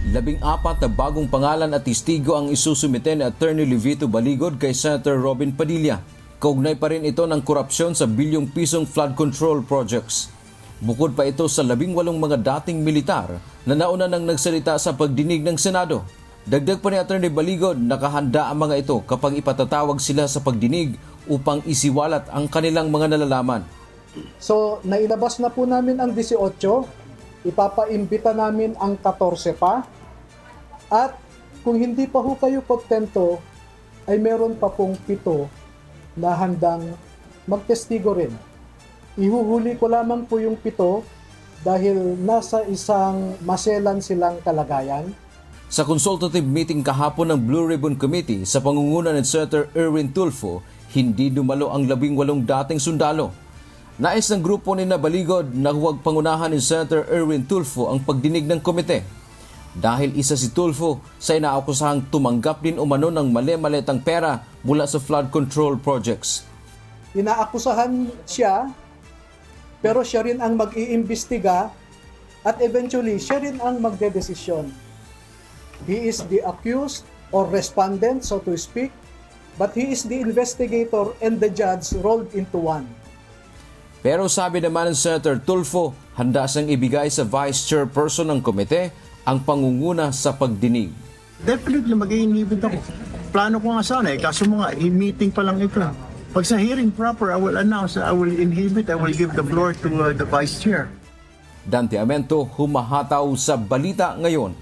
14 na bagong pangalan at testigo ang isusumite ni Attorney Livito Baligod kay Senator Robin Padilla. Kaugnay pa rin ito ng korupsyon sa bilyong pisong flood control projects. Bukod pa ito sa 18 mga dating militar na nauna nang nagsalita sa pagdinig ng Senado. Dagdag pa ni Attorney Baligod, nakahanda ang mga ito kapag ipatatawag sila sa pagdinig upang isiwalat ang kanilang mga nalalaman. So, nailabas na po namin ang 18, ipapaimbita namin ang 14 pa, at kung hindi pa ho kayo kontento, ay meron pa pong 7 na handang magtestigo rin. Ihuhuli ko lamang po yung 7 dahil nasa isang maselan silang kalagayan. Sa consultative meeting kahapon ng Blue Ribbon Committee sa pangunguna ni Senator Erwin Tulfo, hindi dumalo ang 18 dating sundalo. Nais ng grupo ni Baligod na huwag pangunahan ni Senator Erwin Tulfo ang pagdinig ng komite. Dahil isa si Tulfo sa inaakusahang tumanggap din umano ng mali-malitang pera mula sa flood control projects. Inaakusahan siya, pero siya rin ang mag-iimbestiga at eventually siya rin ang magdedesisyon. He is the accused or respondent, so to speak, but he is the investigator and the judge rolled into one. Pero sabi naman ng Senator Tulfo, handa siyang ibigay sa Vice Chairperson ng komite ang pangunguna sa pagdinig. Definitely mag-i-inhibit ako. Plano ko nga sana kaso mga meeting pa lang ito. Pag sa hearing proper, I will announce, I will inhibit, I will give the floor to the Vice Chair. Dante Amento, humahataw sa Balita Ngayon.